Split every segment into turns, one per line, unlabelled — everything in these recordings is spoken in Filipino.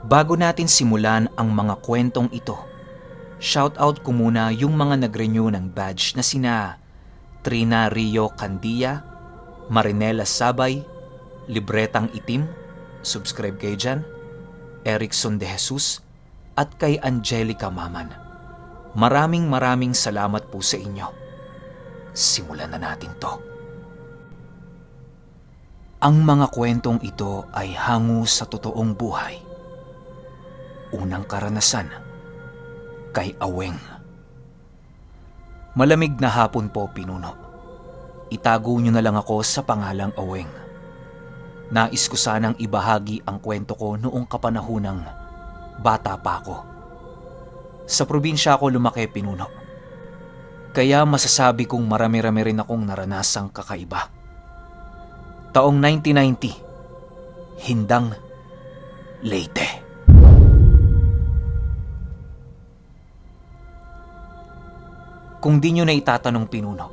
Bago natin simulan ang mga kwentong ito, shoutout ko muna yung mga nag-renew ng badge na sina Trina Rio Candia, Marinela Sabay, Libretang Itim, subscribe kayo dyan, Erickson de Jesus, at kay Angelica Maman. Maraming salamat po sa inyo. Simulan na natin to. Ang mga kwentong ito ay hango sa totoong buhay. Unang karanasan, kay Aweng. Malamig na hapon po, pinuno. Itago niyo na lang ako sa pangalang Aweng. Nais ko sanang ibahagi ang kwento ko noong kapanahunang bata pa ako. Sa probinsya ako lumaki, pinuno. Kaya masasabi kong marami-rami rin akong naranasang kakaiba. Taong 1990, Hindang, Leyte. Kung di nyo na itatanong, pinuno,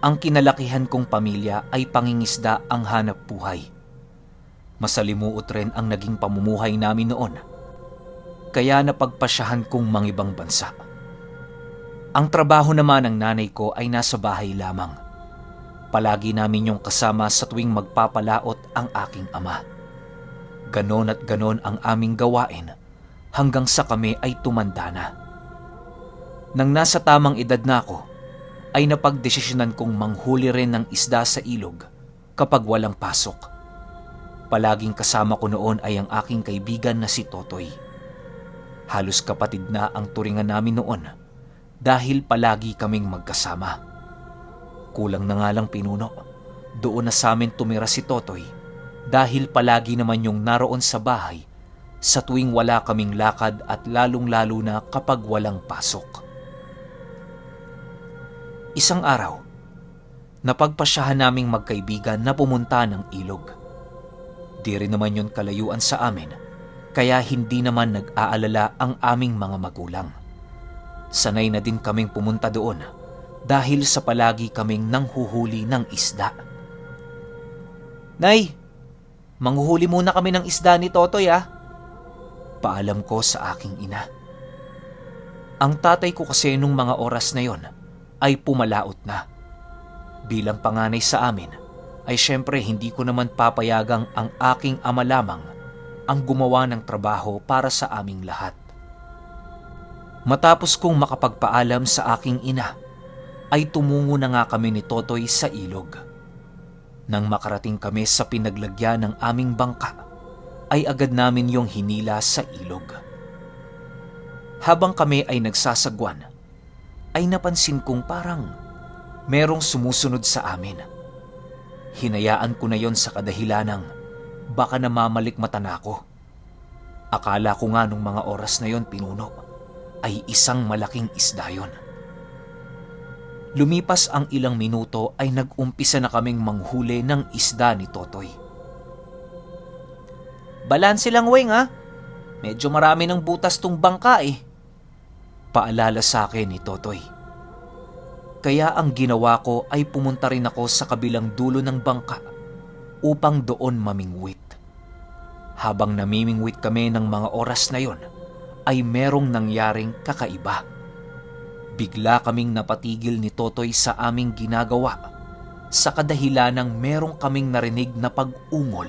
ang kinalakihan kong pamilya ay pangingisda ang hanap buhay. Masalimuot rin ang naging pamumuhay namin noon, kaya napagpasyahan kong mangibang bansa. Ang trabaho naman ng nanay ko ay nasa bahay lamang. Palagi namin yung kasama sa tuwing magpapalaot ang aking ama. Ganon at ganon ang aming gawain hanggang sa kami ay tumanda na. Nang nasa tamang edad na ako, ay napagdesisyonan kong manghuli rin ng isda sa ilog kapag walang pasok. Palaging kasama ko noon ay ang aking kaibigan na si Totoy. Halos kapatid na ang turingan namin noon dahil palagi kaming magkasama. Kulang na nga lang, pinuno, doon na sa amin tumira si Totoy dahil palagi naman yung naroon sa bahay sa tuwing wala kaming lakad at lalong-lalo na kapag walang pasok. Isang araw, napagpasyahan naming magkaibigan na pumunta ng ilog. Di rin naman yun kalayuan sa amin, kaya hindi naman nag-aalala ang aming mga magulang. Sanay na din kaming pumunta doon dahil sa palagi kaming nanghuhuli ng isda. Nay, manghuhuli muna kami ng isda ni Totoy paalam ko sa aking ina. Ang tatay ko kasi nung mga oras na yon ay pumalaot na. Bilang panganay sa amin, ay syempre hindi ko naman papayagang ang aking ama lamang ang gumawa ng trabaho para sa aming lahat. Matapos kong makapagpaalam sa aking ina, ay tumungo na nga kami ni Totoy sa ilog. Nang makarating kami sa pinaglagyan ng aming bangka, ay agad namin yung hinila sa ilog. Habang kami ay nagsasagwan, ay napansin kong parang merong sumusunod sa amin. Hinayaan ko na yon sa kadahilanang baka namamalikmatan ako. Akala ko nga nung mga oras na yon, pinuno, ay isang malaking isda yon. Lumipas ang ilang minuto ay nag-umpisa na kaming manghuli ng isda ni Totoy. Balanse lang, Weng, medyo marami ng butas tong bangka paalala sa akin ni Totoy. Kaya ang ginawa ko ay pumunta rin ako sa kabilang dulo ng bangka upang doon mamingwit. Habang namimingwit kami ng mga oras na yon, ay merong nangyaring kakaiba. Bigla kaming napatigil ni Totoy sa aming ginagawa sa kadahilanang merong kaming narinig na pag-ungol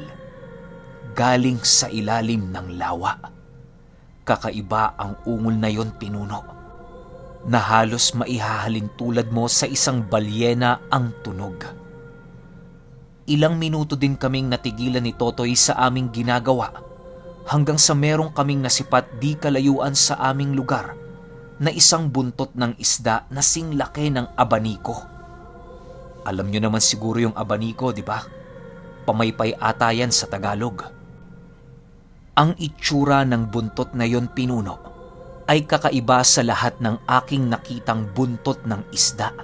galing sa ilalim ng lawa. Kakaiba ang ungol na yon, pinuno, na halos maihahalin tulad mo sa isang balyena ang tunog. Ilang minuto din kaming natigilan ni Totoy sa aming ginagawa hanggang sa merong kaming nasipat di kalayuan sa aming lugar na isang buntot ng isda na singlaki ng abaniko. Alam nyo naman siguro yung abaniko, di ba? Pamaypay ata yan sa Tagalog. Ang itsura ng buntot na yon, pinuno, ay kakaiba sa lahat ng aking nakitang buntot ng isda.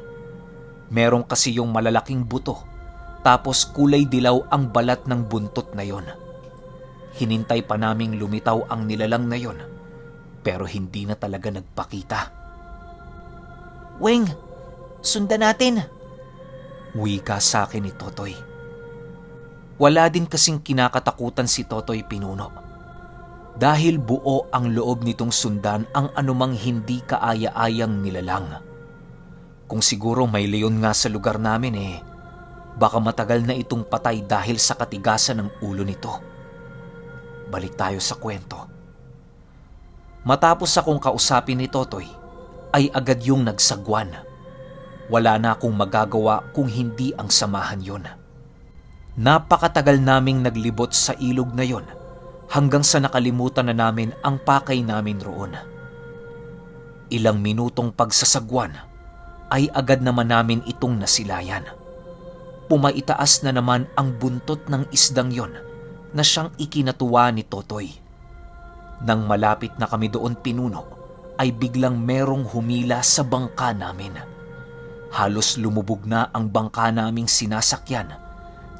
Merong kasi yung malalaking buto, tapos kulay dilaw ang balat ng buntot na yon. Hinintay pa naming lumitaw ang nilalang na yon, pero hindi na talaga nagpakita. Weng, sundan natin, wika sa akin ni Totoy. Wala din kasing kinakatakutan si Totoy, pinuno. Dahil buo ang loob nitong sundan ang anumang hindi kaaya-ayang nilalang. Kung siguro may leon nga sa lugar namin baka matagal na itong patay dahil sa katigasan ng ulo nito. Balik tayo sa kwento. Matapos akong kausapin ni Totoy, ay agad yung nagsagwan. Wala na akong magagawa kung hindi ang samahan yon. Napakatagal naming naglibot sa ilog na yon hanggang sa nakalimutan na namin ang pakay namin roon. Ilang minutong pagsasagwan ay agad naman namin itong nasilayan. Pumaitaas na naman ang buntot ng isdang yon na siyang ikinatuwa ni Totoy. Nang malapit na kami doon pinuno, ay biglang merong humila sa bangka namin. Halos lumubog na ang bangka naming sinasakyan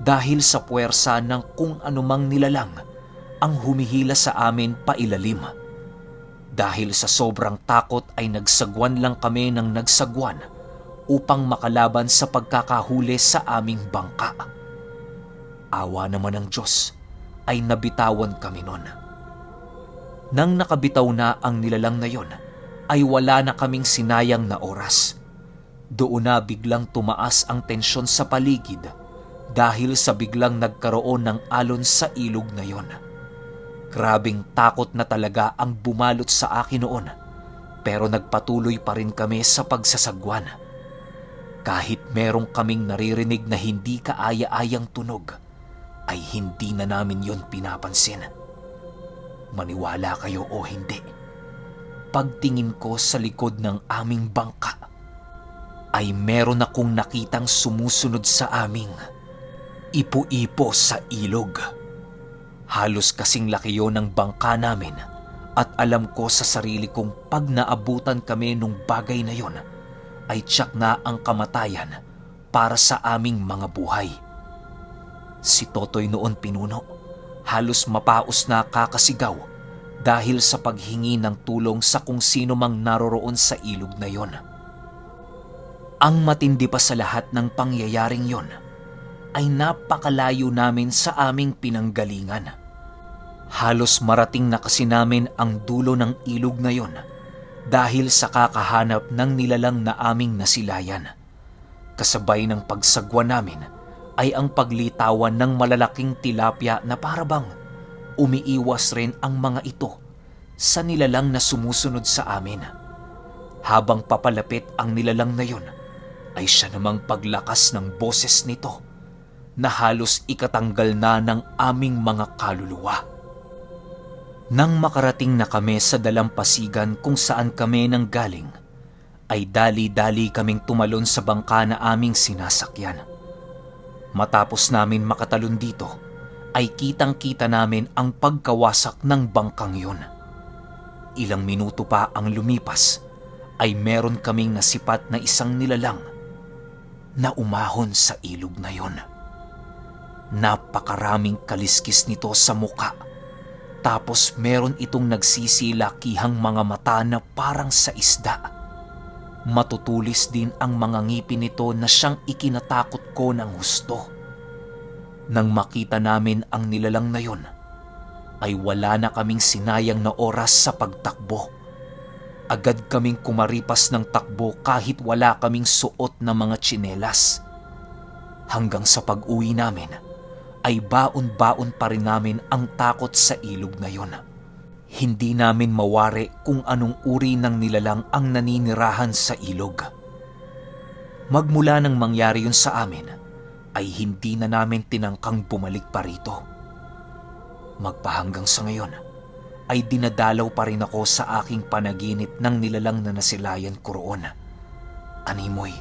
dahil sa puwersa ng kung anumang nilalang ang humihila sa amin pailalim. Dahil sa sobrang takot ay nagsagwan lang kami ng nagsagwan upang makalaban sa pagkakahuli sa aming bangka. Awa naman ng Diyos ay nabitawan kami nun. Nang nakabitaw na ang nilalang na yon, ay wala na kaming sinayang na oras. Doon na biglang tumaas ang tensyon sa paligid dahil sa biglang nagkaroon ng alon sa ilog na yon. Grabing takot na talaga ang bumalot sa akin noon, pero nagpatuloy pa rin kami sa pagsasagwan. Kahit merong kaming naririnig na hindi kaaya-ayang tunog, ay hindi na namin yon pinapansin. Maniwala kayo o hindi, pagtingin ko sa likod ng aming bangka, ay meron akong nakitang sumusunod sa aming ipo-ipo sa ilog. Halos kasing laki yun ng bangka namin at alam ko sa sarili kong pag naabutan kami nung bagay na yon ay tiyak na ang kamatayan para sa aming mga buhay. Si Totoy noon pinuno, halos mapaos na kakasigaw dahil sa paghingi ng tulong sa kung sino mang naroroon sa ilog na yon. Ang matindi pa sa lahat ng pangyayaring yon ay napakalayo namin sa aming pinanggalingan. Halos marating na kasi namin ang dulo ng ilog na yon dahil sa kakahanap ng nilalang na aming nasilayan. Kasabay ng pagsagwa namin ay ang paglitawan ng malalaking tilapia na parabang umiiwas rin ang mga ito sa nilalang na sumusunod sa amin. Habang papalapit ang nilalang na yon, ay siya namang paglakas ng boses nito na halos ikatanggal na ng aming mga kaluluwa. Nang makarating na kami sa dalampasigan kung saan kami nanggaling, ay dali-dali kaming tumalon sa bangka na aming sinasakyan. Matapos namin makatalon dito, ay kitang-kita namin ang pagkawasak ng bangkang yun. Ilang minuto pa ang lumipas, ay meron kaming nasipat na isang nilalang na umahon sa ilog na yon. Napakaraming kaliskis nito sa muka. Tapos meron itong nagsisilakihang mga mata na parang sa isda. Matutulis din ang mga ngipin nito na siyang ikinatakot ko ng husto. Nang makita namin ang nilalang na yon, ay wala na kaming sinayang na oras sa pagtakbo. Agad kaming kumaripas ng takbo kahit wala kaming suot na mga tsinelas. Hanggang sa pag-uwi namin, ay baon-baon pa rin namin ang takot sa ilog na yon. Hindi namin mawari kung anong uri ng nilalang ang naninirahan sa ilog. Magmula nang mangyari yun sa amin, ay hindi na namin tinangkang bumalik pa rito. Magpahanggang sa ngayon, ay dinadalaw pa rin ako sa aking panaginip ng nilalang na nasilayan ko roon. Animoy,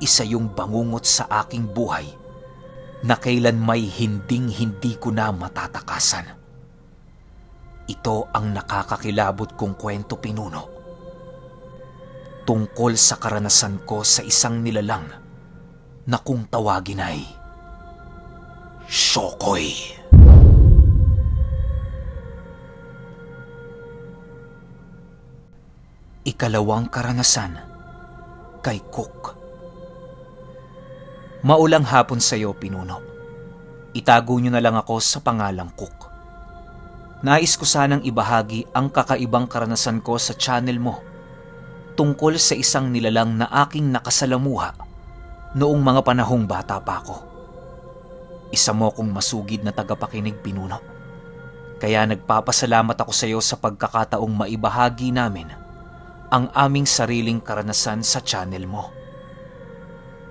isa yung bangungot sa aking buhay na kailan may hinding-hindi ko na matatakasan. Ito ang nakakakilabot kong kwento, pinuno, tungkol sa karanasan ko sa isang nilalang na kung tawagin ay Shokoy. Ikalawang karanasan kay Cook. Maulang hapon sa iyo, pinuno. Itago niyo na lang ako sa pangalang Cook. Nais ko sanang ibahagi ang kakaibang karanasan ko sa channel mo tungkol sa isang nilalang na aking nakasalamuha noong mga panahong bata pa ako. Isa mo kong masugid na tagapakinig, Pinuno. Kaya nagpapasalamat ako sa iyo sa pagkakataong maibahagi namin ang aming sariling karanasan sa channel mo.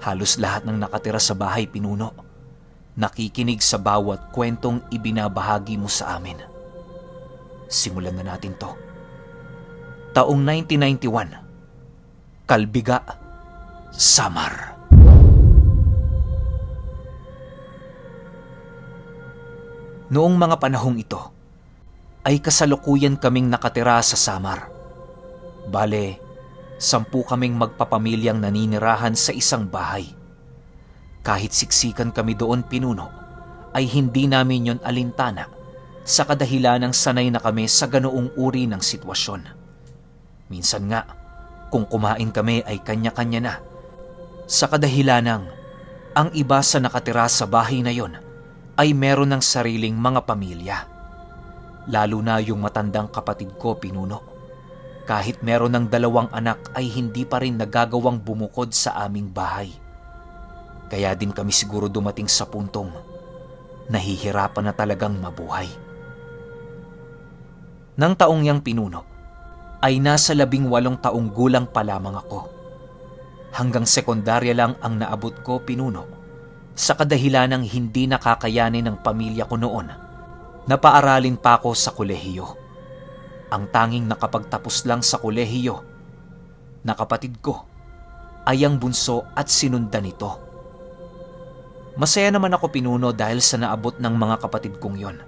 Halos lahat ng nakatira sa bahay, Pinuno, nakikinig sa bawat kwentong ibinabahagi mo sa amin. Simulan na natin to. Taong 1991, Kalbiga, Samar. Noong mga panahong ito, ay kasalukuyan kaming nakatira sa Samar. Bale, 10 kaming magpapamilyang naninirahan sa isang bahay. Kahit siksikan kami doon, Pinuno, ay hindi namin yon alintana sa kadahilanang sanay na kami sa ganoong uri ng sitwasyon. Minsan nga, kung kumain kami ay kanya-kanya na, sa kadahilanang ang iba sa nakatira sa bahay na yon ay meron ng sariling mga pamilya. Lalo na yung matandang kapatid ko, Pinuno. Kahit meron ng 2 anak ay hindi pa rin nagagawang bumukod sa aming bahay. Kaya din kami siguro dumating sa puntong nahihirapan na talagang mabuhay. Nang taong yang, Pinuno, ay nasa 18 taong gulang pa lamang ako. Hanggang sekundarya lang ang naabot ko, Pinuno, sa kadahilanang hindi nakakayanin ng pamilya ko noon na paaralin pa ako sa kolehiyo. Ang tanging nakapagtapos lang sa kolehiyo na kapatid ko ay ang bunso at sinundan nito. Masaya naman ako, Pinuno, dahil sa naabot ng mga kapatid kong yon.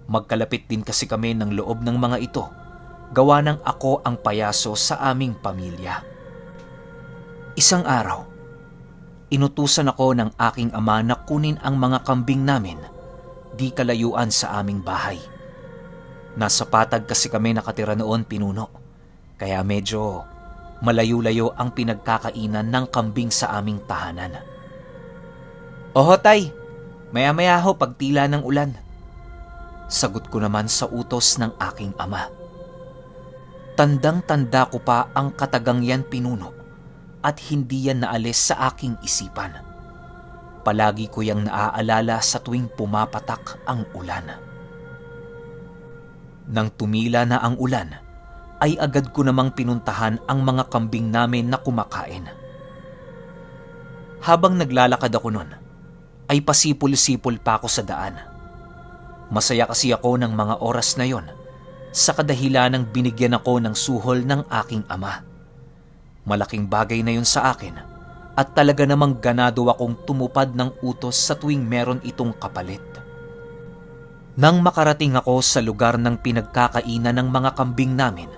Magkalapit din kasi kami ng loob ng mga ito, gawa ng ako ang payaso sa aming pamilya. Isang araw, inutusan ako ng aking ama na kunin ang mga kambing namin di kalayuan sa aming bahay. Nasa patag kasi kami nakatira noon, Pinuno, kaya medyo malayo-layo ang pinagkakainan ng kambing sa aming tahanan. "Oho, tay, maya-maya ho pagtila ng ulan," sagot ko naman sa utos ng aking ama. Tandang-tanda ko pa ang katagang yan, Pinuno, at hindi yan naalis sa aking isipan. Palagi ko yang naaalala sa tuwing pumapatak ang ulan. Nang tumila na ang ulan, ay agad ko namang pinuntahan ang mga kambing namin na kumakain. Habang naglalakad ako nun, ay pasipol-sipol pa ako sa daan. Masaya kasi ako ng mga oras na yon sa kadahilanang binigyan ako ng suhol ng aking ama. Malaking bagay na yun sa akin at talaga namang ganado akong tumupad ng utos sa tuwing meron itong kapalit. Nang makarating ako sa lugar ng pinagkakainan ng mga kambing namin,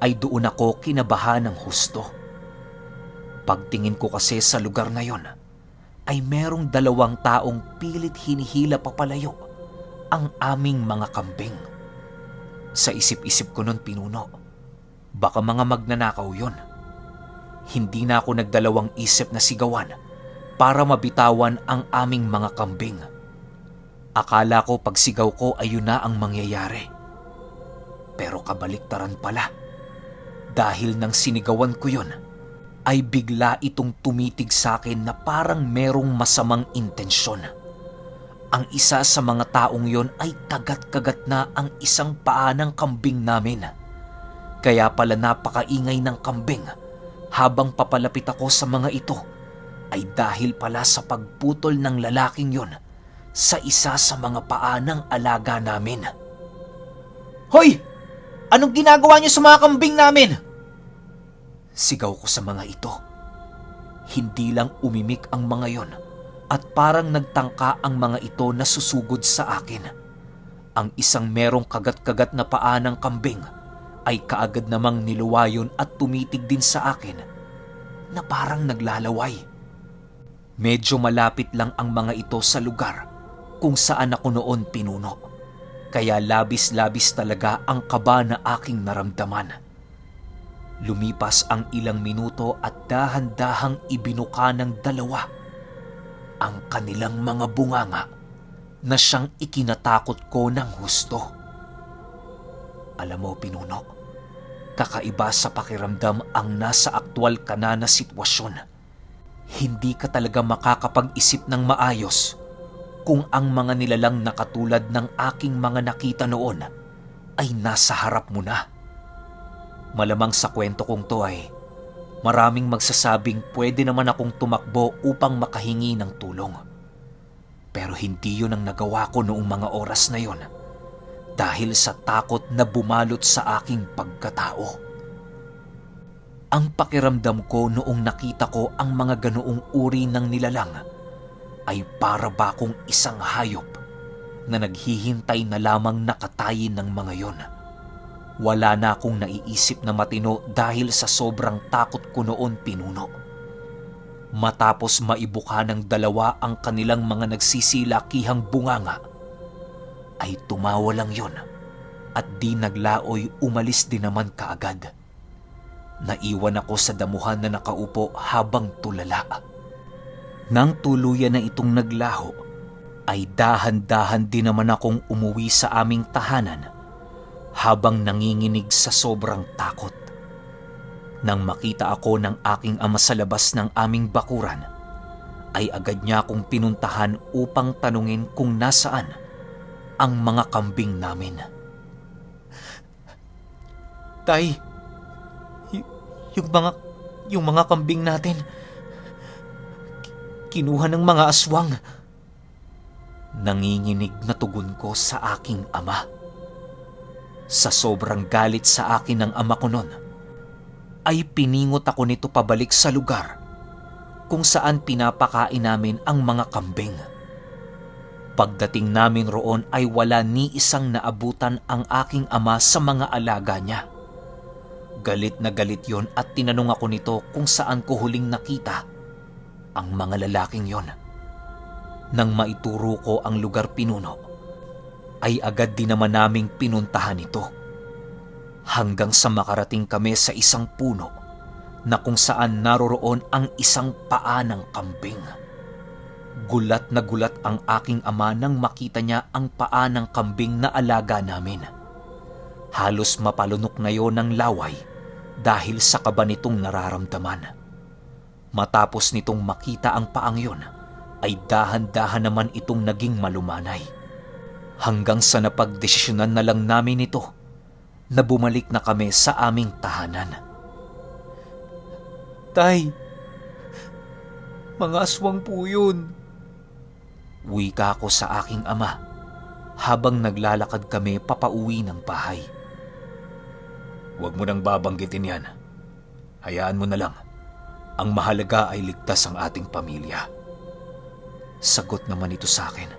ay doon ako kinabahan ng husto. Pagtingin ko kasi sa lugar na yon, ay merong 2 taong pilit hinihila papalayo ang aming mga kambing. Sa isip-isip ko nun, Pinuno, baka mga magnanakaw yon. Hindi na ako nagdalawang isip na sigawan para mabitawan ang aming mga kambing. Akala ko pag sigaw ko ay yun na ang mangyayari. Pero kabaliktaran pala. Dahil nang sinigawan ko yun, ay bigla itong tumitig sa akin na parang merong masamang intensyon. Ang isa sa mga taong yon ay kagat-kagat na ang isang paa ng kambing namin. Kaya pala napakaingay ng kambing habang papalapit ako sa mga ito ay dahil pala sa pagputol ng lalaking yon sa isa sa mga paa ng alaga namin. "Hoy! Anong ginagawa niyo sa mga kambing namin?" Sigaw ko sa mga ito. Hindi lang umimik ang mga yon at parang nagtangka ang mga ito na susugod sa akin. Ang isang merong kagat-kagat na paa ng kambing ay kaagad namang niluwayon at tumitig din sa akin na parang naglalaway. Medyo malapit lang ang mga ito sa lugar kung saan ako noon, Pinuno. Kaya labis-labis talaga ang kaba na aking naramdaman. Lumipas ang ilang minuto at dahan-dahang ibinuka ng 2 ang kanilang mga bunganga na siyang ikinatakot ko ng husto. Alam mo, Pinuno, kakaiba sa pakiramdam ang nasa aktwal ka na sitwasyon. Hindi ka talaga makakapag-isip ng maayos kung ang mga nilalang na katulad ng aking mga nakita noon ay nasa harap mo na. Malamang sa kwento kong to ay maraming magsasabing pwede naman akong tumakbo upang makahingi ng tulong. Pero hindi yun ang nagawa ko noong mga oras na yon dahil sa takot na bumalot sa aking pagkatao. Ang pakiramdam ko noong nakita ko ang mga ganoong uri ng nilalang ay para ba kung isang hayop na naghihintay na lamang nakatayin ng mga yon. Wala na akong naiisip na matino dahil sa sobrang takot ko noon, Pinuno. Matapos maibuka ng dalawa ang kanilang mga nagsisilakihang bunganga, ay tumawa lang yon at di naglaoy umalis din naman kaagad. Naiwan ako sa damuhan na nakaupo habang tulala. Nang tuluyan na itong naglaho, ay dahan-dahan din naman akong umuwi sa aming tahanan habang nanginginig sa sobrang takot. Nang makita ako ng aking ama sa labas ng aming bakuran, ay agad niya akong pinuntahan upang tanungin kung nasaan ang mga kambing namin. Tay, yung mga kambing natin, kinuha ng mga aswang. Nanginginig na tugon ko sa aking ama. Sa sobrang galit sa akin ng ama ko noon, ay piningot ako nito pabalik sa lugar kung saan pinapakain namin ang mga kambing. Pagdating namin roon ay wala ni isang naabutan ang aking ama sa mga alaga niya. Galit na galit yon at tinanong ako nito kung saan ko huling nakita ang mga lalaking yon. Nang maituro ko ang lugar, Pinuno, ay agad din naman naming pinuntahan ito. Hanggang sa makarating kami sa isang puno na kung saan naroroon ang isang paa ng kambing. Gulat na gulat ang aking ama nang makita niya ang paa ng kambing na alaga namin. Halos mapalunok na yon ng laway dahil sa kaba nitong nararamdaman. Matapos nitong makita ang paang yon, ay dahan-dahan naman itong naging malumanay. Hanggang sa napagdesisyonan na lang namin ito na bumalik na kami sa aming tahanan. Tay, mga aswang po yun. Wika ko sa aking ama habang naglalakad kami papauwi ng bahay. Huwag mo nang babanggitin yan. Hayaan mo na lang. Ang mahalaga ay ligtas ang ating pamilya. Sagot naman ito sa akin.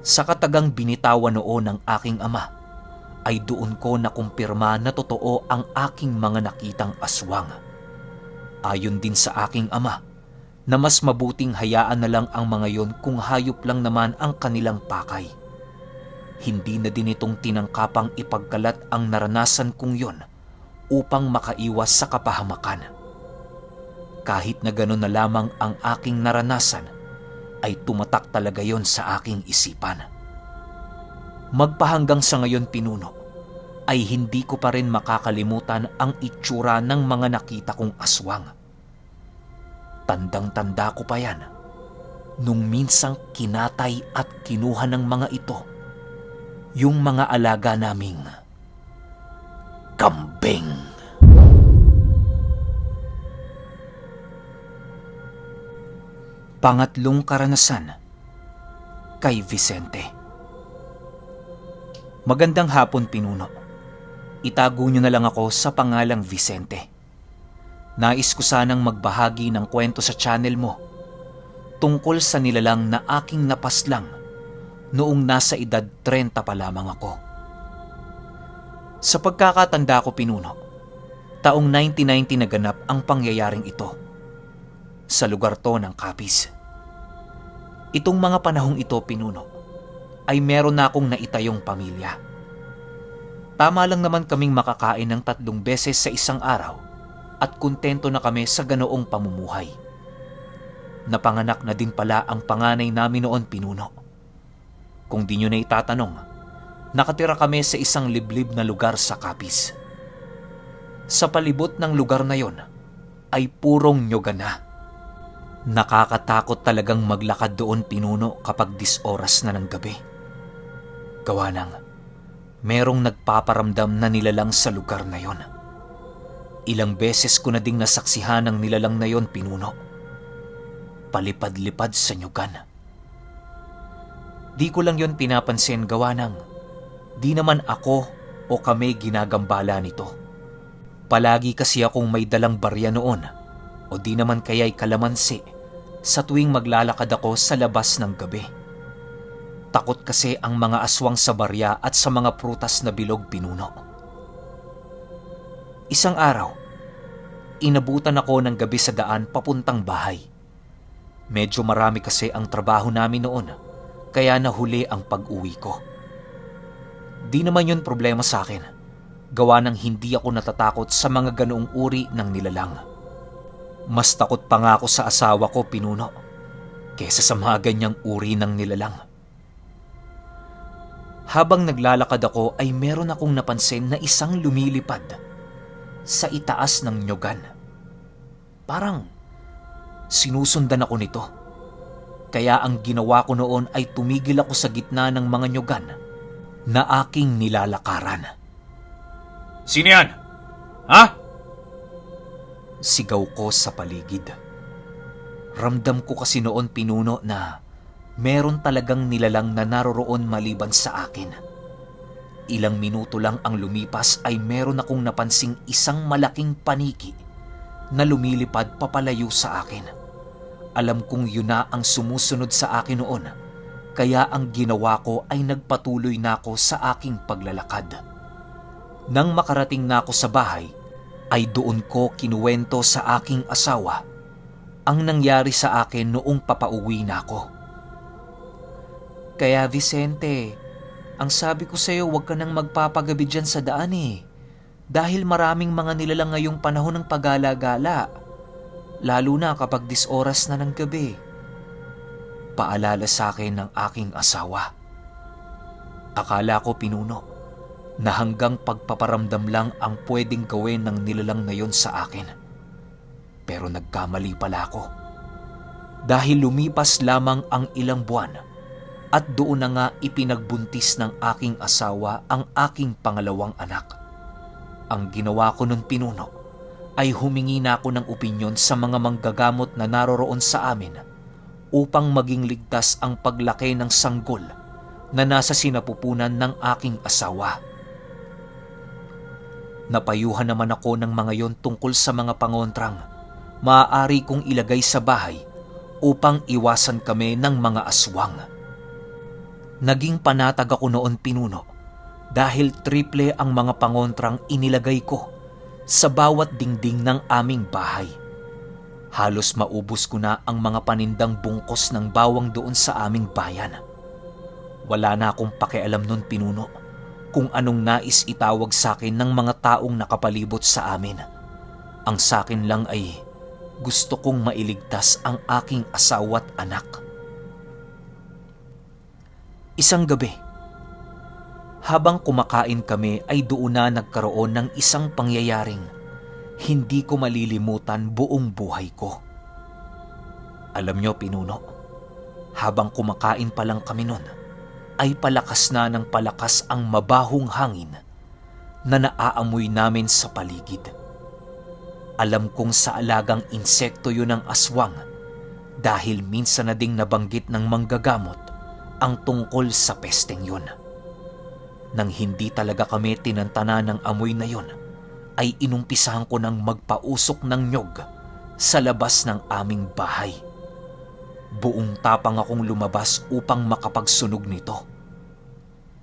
Sa katagang binitawan noon ng aking ama, ay doon ko nakumpirma na totoo ang aking mga nakitang aswang. Ayon din sa aking ama, na mas mabuting hayaan na lang ang mga yon kung hayop lang naman ang kanilang pakay. Hindi na din itong tinangkapang ipagkalat ang naranasan kong yon upang makaiwas sa kapahamakan. Kahit na gano'n na lamang ang aking naranasan, ay tumatak talaga yon sa aking isipan. Magpahanggang sa ngayon, Pinuno, ay hindi ko pa rin makakalimutan ang itsura ng mga nakita kong aswang. Tandang-tanda ko pa yan nung minsang kinatay at kinuha ng mga ito yung mga alaga naming kambing. Pangatlong karanasan kay Vicente. Magandang hapon, Pinuno. Itago niyo na lang ako sa pangalang Vicente. Nais ko sanang magbahagi ng kwento sa channel mo tungkol sa nilalang na aking napaslang noong nasa edad 30 pa lamang ako. Sa pagkakatanda ko, Pinuno, taong 1990 naganap ang pangyayaring ito. Sa lugar to ng Capiz. Itong mga panahong ito, Pinuno, ay meron na akong naitayong pamilya. Tama lang naman kaming makakain ng 3 beses sa isang araw at kontento na kami sa ganoong pamumuhay. Napanganak na din pala ang panganay namin noon, Pinuno. Kung di nyo na itatanong, Nakatira kami sa isang liblib na lugar sa Capiz. Sa palibot ng lugar na yon ay purong nyoga na. Nakakatakot talagang maglakad doon, Pinuno, kapag 10 oras na ng gabi. Gawa ng merong nagpaparamdam na nilalang sa lugar na yon. Ilang beses ko na ding nasaksihan ang nilalang na yon, Pinuno. Palipad-lipad sa nyugan. Di ko lang yon pinapansin, gawa ng di naman ako o kami ginagambala nito. Palagi kasi akong may dalang barya noon o di naman kaya'y kalamansi sa tuwing maglalakad ako sa labas ng gabi. Takot kasi ang mga aswang sa barya at sa mga prutas na bilog, Pinuno. Isang araw, inabutan ako ng gabi sa daan papuntang bahay. Medyo marami kasi ang trabaho namin noon, kaya nahuli ang pag-uwi ko. Di naman yun problema sa akin, gawa ng hindi ako natatakot sa mga ganoong uri ng nilalang. Mas takot pa nga ako sa asawa ko, Pinuno, kesa sa mga ganyang uri ng nilalang. Habang naglalakad ako ay meron akong napansin na isang lumilipad sa itaas ng nyogan. Parang sinusundan ako nito. Kaya ang ginawa ko noon ay tumigil ako sa gitna ng mga nyogan na aking nilalakaran. "Sino yan? Ha?" Sigaw ko sa paligid. Ramdam ko kasi noon, Pinuno, na meron talagang nilalang na naroroon maliban sa akin. Ilang minuto lang ang lumipas ay meron akong napansing isang malaking paniki na lumilipad papalayo sa akin. Alam kong yun na ang sumusunod sa akin noon, kaya ang ginawa ko ay nagpatuloy na ako sa aking paglalakad. Nang makarating na ako sa bahay, ay doon ko kinuwento sa aking asawa ang nangyari sa akin noong papauwi na ako. "Kaya Vicente, ang sabi ko sa'yo, huwag ka nang magpapagabi dyan sa daan eh. Dahil maraming mga nilalang ngayong panahon ng pagala-gala. Lalo na kapag 10 oras na ng gabi." Paalala sa akin ng aking asawa. Akala ko, Pinuno, na hanggang pagpaparamdam lang ang pwedeng gawin ng nilalang na yon sa akin. Pero nagkamali pala ako. Dahil lumipas lamang ang ilang buwan at doon na nga ipinagbuntis ng aking asawa ang aking pangalawang anak. Ang ginawa ko nun, Pinuno, ay humingi na ako ng opinyon sa mga manggagamot na naroroon sa amin upang maging ligtas ang paglaki ng sanggol na nasa sinapupunan ng aking asawa. Napayuhan naman ako ng mga yon tungkol sa mga pangontrang maaari kong ilagay sa bahay upang iwasan kami ng mga aswang. Naging panatag ako noon, Pinuno, dahil triple ang mga pangontrang inilagay ko sa bawat dingding ng aming bahay. Halos maubos ko na ang mga panindang bungkos ng bawang doon sa aming bayan. Wala na akong pakialam nun, Pinuno, kung anong nais itawag sa akin ng mga taong nakapalibot sa amin. Ang sa akin lang ay gusto kong mailigtas ang aking asawa't anak. Isang gabi, habang kumakain kami ay doon na nagkaroon ng isang pangyayaring hindi ko malilimutan buong buhay ko. Alam nyo, Pinuno, habang kumakain pa lang kami nun, ay palakas na ng palakas ang mabahong hangin na naaamoy namin sa paligid. Alam kong sa alagang insekto yun ang aswang dahil minsan na ding nabanggit ng manggagamot ang tungkol sa pesteng yun. Nang hindi talaga kami tinantana ng amoy na yun, ay inumpisahan ko ng magpausok ng nyog sa labas ng aming bahay. Buong tapang akong lumabas upang makapagsunog nito.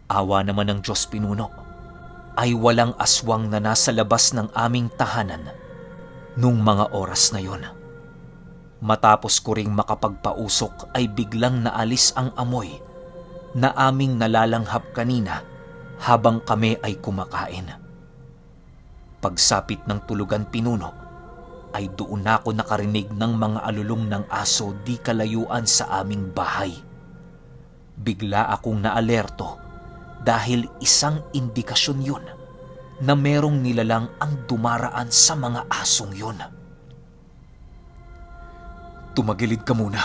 Awa naman ng Diyos, Pinuno, ay walang aswang na nasa labas ng aming tahanan nung mga oras na yon. Matapos ko ring makapagpausok ay biglang naalis ang amoy na aming nalalanghap kanina habang kami ay kumakain. Pagsapit ng tulugan, Pinuno, ay doon na ako nakarinig ng mga alulong ng aso di kalayuan sa aming bahay. Bigla akong naalerto dahil isang indikasyon yun na merong nilalang ang dumaraan sa mga asong yun. Tumagilid ka muna.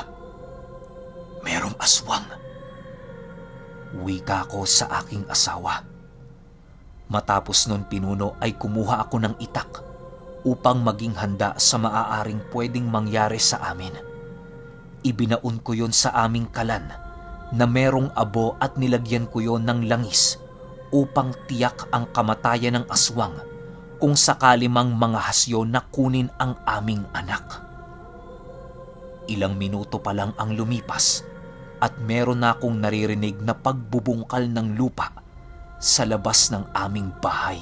Merong aswang. Wika ko sa aking asawa. Matapos nun Pinuno ay kumuha ako ng itak upang maging handa sa maaaring pwedeng mangyari sa amin. Ibinaon ko yon sa aming kalan na merong abo at nilagyan ko yon ng langis upang tiyak ang kamatayan ng aswang kung sakali mang mga hasyo na kunin ang aming anak. Ilang minuto pa lang ang lumipas at meron na akong naririnig na pagbubungkal ng lupa sa labas ng aming bahay.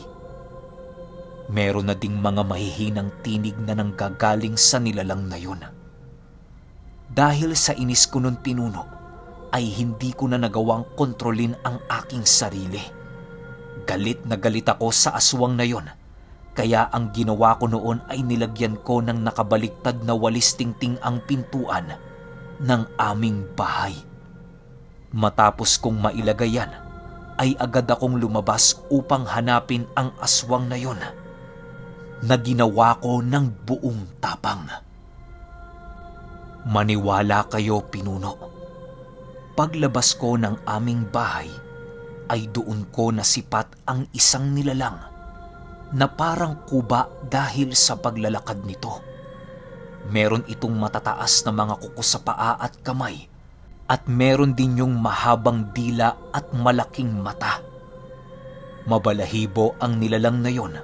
Meron na ding mga mahihinang tinig na nanggagaling sa nilalang na yun. Dahil sa inis ko nun Pinuno, ay hindi ko na nagawang kontrolin ang aking sarili. Galit na galit ako sa aswang na yun, kaya ang ginawa ko noon ay nilagyan ko ng nakabaliktad na walis tingting ang pintuan ng aming bahay. Matapos kong mailagay yan, ay agad akong lumabas upang hanapin ang aswang na yun na ginawa ko ng buong tapang. Maniwala kayo Pinuno, paglabas ko ng aming bahay ay doon ko nasipat ang isang nilalang na parang kuba dahil sa paglalakad nito. Meron itong matataas na mga kuko sa paa at kamay at meron din yung mahabang dila at malaking mata. Mabalahibo ang nilalang na yon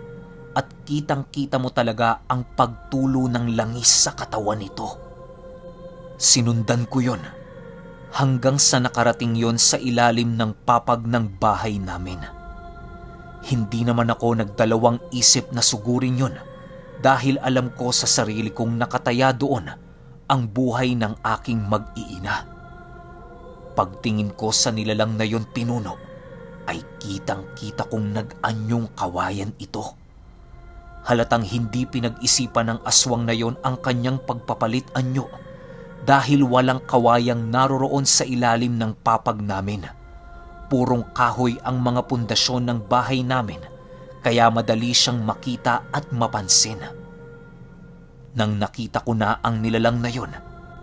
at kitang-kita mo talaga ang pagtulo ng langis sa katawan nito. Sinundan ko yon hanggang sa nakarating yon sa ilalim ng papag ng bahay namin. Hindi naman ako nagdalawang isip na sugurin yon dahil alam ko sa sarili kong nakataya doon ang buhay ng aking mag-iina. Pagtingin ko sa nilalang na yon Pinuno, ay kitang-kita kong nag-anyong kawayan ito. Halatang hindi pinag-isipan ng aswang na yon ang kanyang pagpapalit anyo dahil walang kawayang naroroon sa ilalim ng papag namin. Purong kahoy ang mga pundasyon ng bahay namin, kaya madali siyang makita at mapansin. Nang nakita ko na ang nilalang na yon,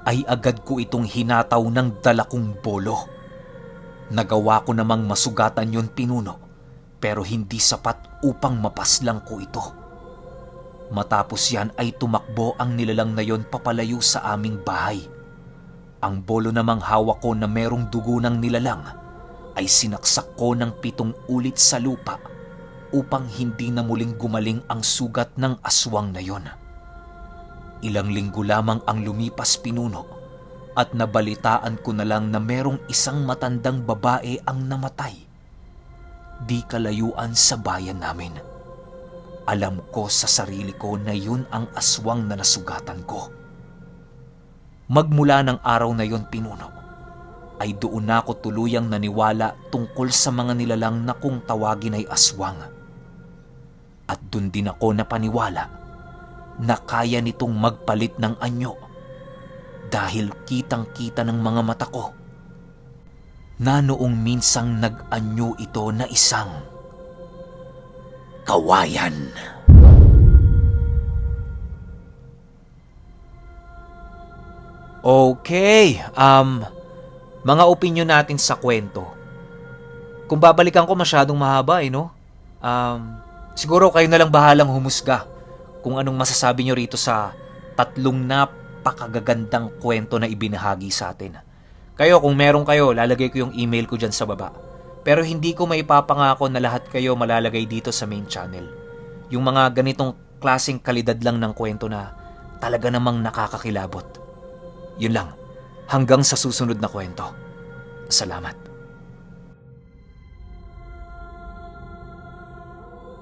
ay agad ko itong hinataw ng dala kong bolo. Nagawa ko namang masugatan yon Pinuno, pero hindi sapat upang mapaslang ko ito. Matapos yan ay tumakbo ang nilalang na yon papalayo sa aming bahay. Ang bolo namang hawak ko na merong dugo ng nilalang ay sinaksak ko ng 7 ulit sa lupa upang hindi na muling gumaling ang sugat ng aswang na yon. Ilang linggo lamang ang lumipas Pinuno at nabalitaan ko na lang na merong isang matandang babae ang namatay di kalayuan sa bayan namin. Alam ko sa sarili ko na yun ang aswang na nasugatan ko. Magmula ng araw na yon Pinuno, ay doon na ako tuluyang naniwala tungkol sa mga nilalang na kung tawagin ay aswang. At doon din ako napaniwala na kaya nitong magpalit ng anyo dahil kitang-kita ng mga mata ko na noong minsang nag-anyo ito na isang kawayan. Okay, mga opinion natin sa kwento. Kung babalikan ko masyadong mahaba no? Siguro kayo na lang bahalang humusga kung anong masasabi nyo rito sa 3 napakagagandang kwento na ibinahagi sa atin. Kayo, kung meron kayo, lalagay ko yung email ko dyan sa baba. Pero hindi ko maipapangako na lahat kayo malalagay dito sa main channel. Yung mga ganitong klaseng kalidad lang ng kwento na talaga namang nakakakilabot. Yun lang. Hanggang sa susunod na kwento. Salamat.